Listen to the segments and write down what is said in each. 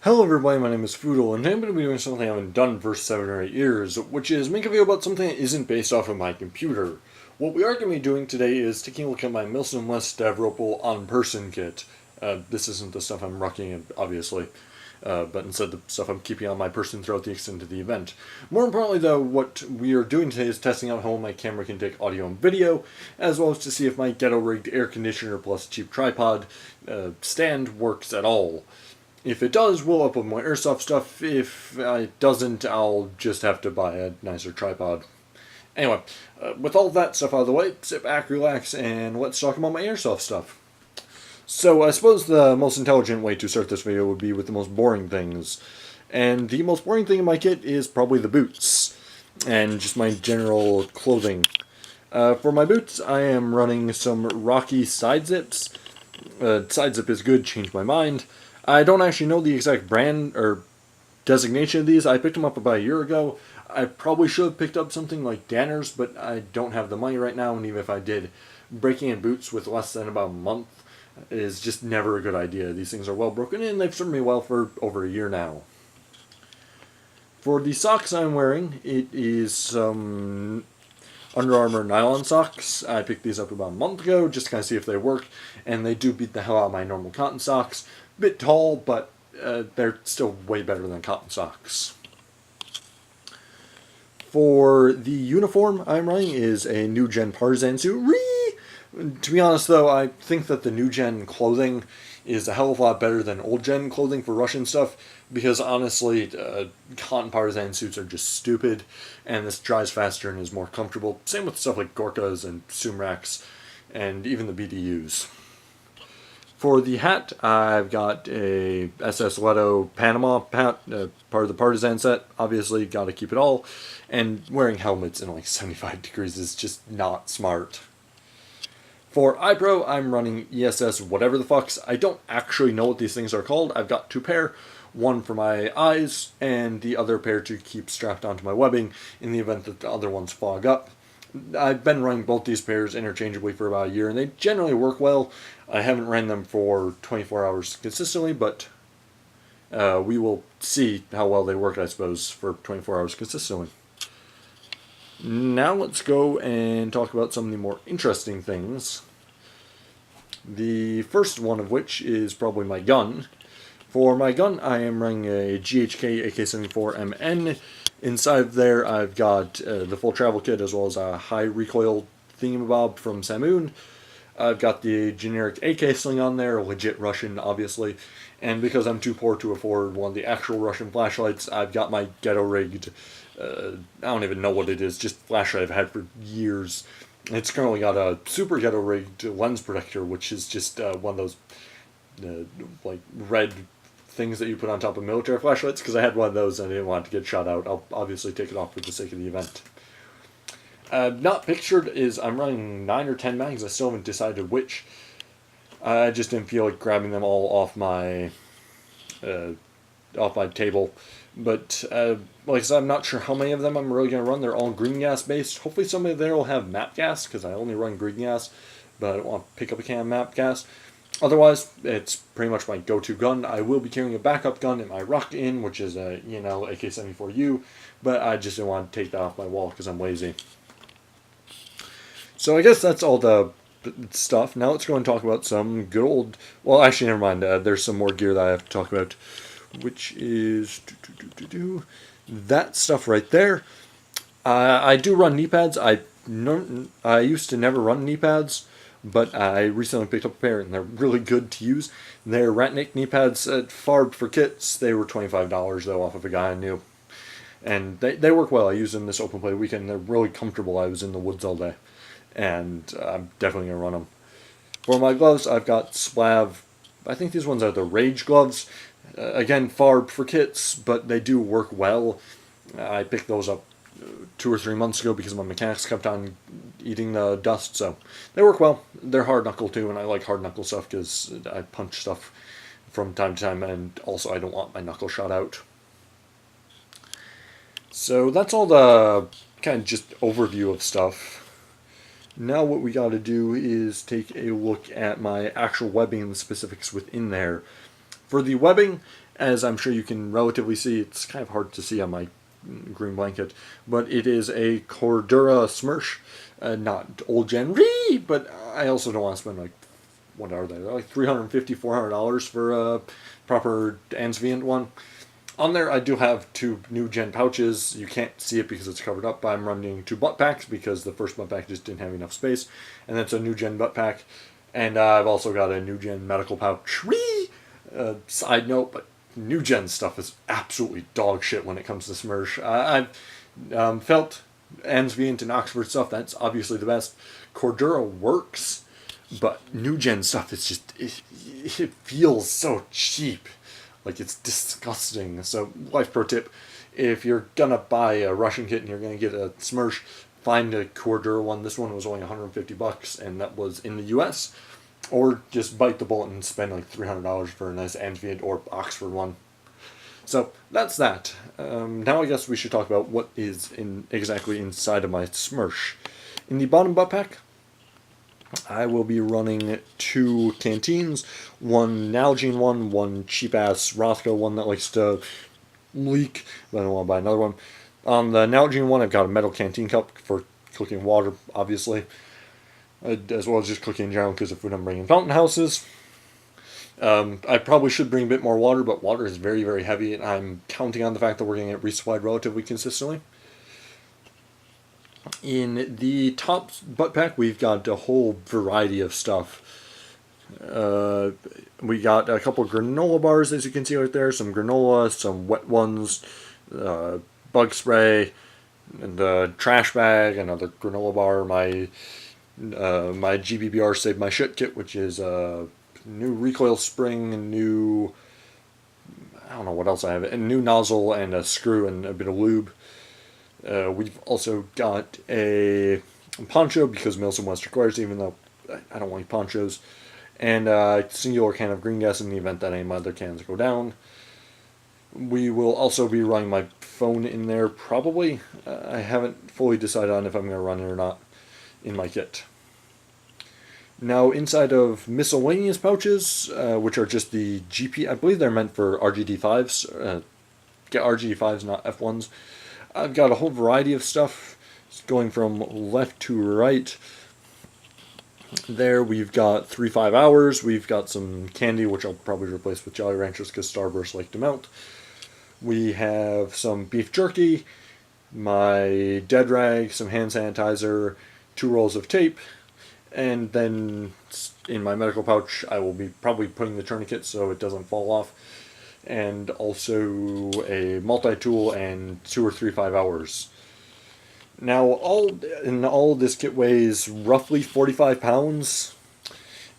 Hello everybody, my name is Foodle, and today I'm going to be doing something I haven't done for 7 or 8 years, which is make a video about something that isn't based off of my computer. What we are going to be doing today is taking a look at my MSW Stavropol on-person kit. This isn't the stuff I'm rocking, obviously, but instead the stuff I'm keeping on my person throughout the extent of the event. More importantly though, what we are doing today is testing out how my camera can take audio and video, as well as to see if my ghetto-rigged air conditioner plus cheap tripod stand works at all. If it does, we'll upload more airsoft stuff. If it doesn't, I'll just have to buy a nicer tripod. Anyway, with all that stuff out of the way, sit back, relax, and let's talk about my airsoft stuff. So I suppose the most intelligent way to start this video would be with the most boring things. And the most boring thing in my kit is probably the boots. And just my general clothing. For my boots, I am running some Rocky side zips. Side zip is good, changed my mind. I don't actually know the exact brand or designation of these. I picked them up about a year ago. I probably should have picked up something like Danner's, but I don't have the money right now, and even if I did, breaking in boots with less than about a month is just never a good idea. These things are well broken in, they've served me well for over a year now. For the socks I'm wearing, it is some Under Armour nylon socks. I picked these up about a month ago just to kind of see if they work, and they do beat the hell out of my normal cotton socks. A bit tall, but they're still way better than cotton socks. For the uniform I'm running is a new gen partisan suit. To be honest though, I think that the new gen clothing is a hell of a lot better than old gen clothing for Russian stuff, because honestly, cotton partisan suits are just stupid, and this dries faster and is more comfortable. Same with stuff like Gorkas and Sumraks, and even the BDUs. For the hat, I've got a SS Leto Panama hat, part of the partisan set. Obviously, got to keep it all. And wearing helmets in like 75 degrees is just not smart. For iPro, I'm running ESS whatever the fucks. I don't actually know what these things are called. I've got two pair. One for my eyes, and the other pair to keep strapped onto my webbing in the event that the other ones fog up. I've been running both these pairs interchangeably for about a year, and they generally work well. I haven't ran them for 24 hours consistently, but we will see how well they work, I suppose, for 24 hours consistently. Now let's go and talk about some of the more interesting things. The first one of which is probably my gun. For my gun, I am running a GHK AK-74MN. Inside of there, I've got the full travel kit as well as a high recoil thingamabob from Samoon. I've got the generic AK sling on there, legit Russian, obviously. And because I'm too poor to afford one of the actual Russian flashlights, I've got my ghetto-rigged, I don't even know what it is, just flashlight I've had for years. It's currently got a super ghetto-rigged lens protector, which is just one of those, like, red things that you put on top of military flashlights, because I had one of those and I didn't want it to get shot out. I'll obviously take it off for the sake of the event. Not pictured is I'm running 9 or 10 mags. I still haven't decided which. I just didn't feel like grabbing them all off my table. But like I said, I'm not sure how many of them I'm really going to run. They're all green gas based. Hopefully somebody there will have map gas, because I only run green gas, but I don't want to pick up a can of map gas. Otherwise, it's pretty much my go-to gun. I will be carrying a backup gun in my Rock-In, which is a AK-74U, but I just didn't want to take that off my wall because I'm lazy. So I guess that's all the stuff. Now let's go and talk about some good old... Well, actually, never mind. There's some more gear that I have to talk about, which is that stuff right there. I do run knee pads. I used to never run knee pads, but I recently picked up a pair, and they're really good to use. They're Ratnik knee pads at Farb for kits. They were $25, though, off of a guy I knew. And they work well. I used them this open play weekend. They're really comfortable. I was in the woods all day. And I'm definitely going to run them. For my gloves, I've got Splav. I think these ones are the Rage gloves. Again, Farb for kits, but they do work well. I picked those up 2 or 3 months ago because my mechanics kept on eating the dust, so they work well. They're hard knuckle too, and I like hard knuckle stuff because I punch stuff from time to time, and also I don't want my knuckle shot out. So that's all the kind of just overview of stuff. Now what we got to do is take a look at my actual webbing and the specifics within there. For the webbing, as I'm sure you can relatively see, it's kind of hard to see on my green blanket, but it is a Cordura Smersh, not old gen Ree, but I also don't want to spend like, what are they? They're like $350, $400 for a proper Ansvient one. On there, I do have 2 new gen pouches. You can't see it because it's covered up, but I'm running 2 butt packs because the first butt pack just didn't have enough space, and that's a new gen butt pack. And I've also got a new gen medical pouch. Whee! Side note, but new gen stuff is absolutely dog shit when it comes to Smersh. I've felt Ansvient and Oxford stuff, that's obviously the best. Cordura works, but new gen stuff is just, it feels so cheap. Like, it's disgusting. So, life pro tip, if you're gonna buy a Russian kit and you're gonna get a Smersh, find a Cordura one. This one was only $150, and that was in the US. Or just bite the bullet and spend like $300 for a nice Ansvient or Oxford one. So, that's that. Now I guess we should talk about what is exactly inside of my Smersh. In the bottom butt pack, I will be running 2 canteens, one Nalgene one cheap-ass Rothko one that likes to leak, but I don't want to buy another one. On the Nalgene one, I've got a metal canteen cup for cooking water, obviously, as well as just cooking in general because of food I'm bringing fountain houses. I probably should bring a bit more water, but water is very, very heavy, and I'm counting on the fact that we're going to get resupplied relatively consistently. In the top butt pack, we've got a whole variety of stuff. We got a couple granola bars, as you can see right there. Some granola, some wet ones, bug spray, and the trash bag, another granola bar, my GBBR Save My Shit kit, which is a new recoil spring, a new, I don't know what else I have, a new nozzle and a screw and a bit of lube. We've also got a poncho because Milsim West requires, even though I don't want ponchos, and a singular can of green gas in the event that any of my other cans go down. We will also be running my phone in there, probably. I haven't fully decided on if I'm going to run it or not in my kit. Now, inside of miscellaneous pouches, which are just the GP, I believe they're meant for RGD5s, get RGD5s, not F1s. I've got a whole variety of stuff going from left to right. There we've got 3-5 hours. We've got some candy, which I'll probably replace with Jolly Ranchers because Starburst like to melt. We have some beef jerky, my dead rag, some hand sanitizer, 2 rolls of tape, and then in my medical pouch I will be probably putting the tourniquet so it doesn't fall off. And also a multi-tool and 2 or 3 5 hours. Now, all this kit weighs roughly 45 pounds.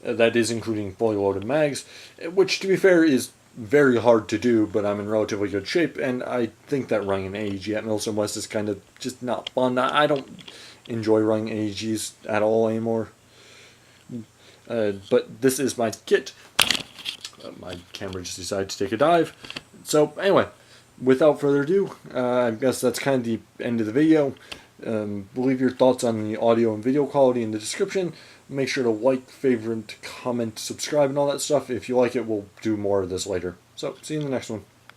That is including fully loaded mags, which, to be fair, is very hard to do, but I'm in relatively good shape, and I think that running an AEG at Milsim West is kind of just not fun. I don't enjoy running AEGs at all anymore. But this is my kit. My camera just decided to take a dive. So anyway, without further ado, I guess that's kind of the end of the video. Leave your thoughts on the audio and video quality in the description. Make sure to like, favorite, comment, subscribe, and all that stuff. If you like it, we'll do more of this later. So, see you in the next one.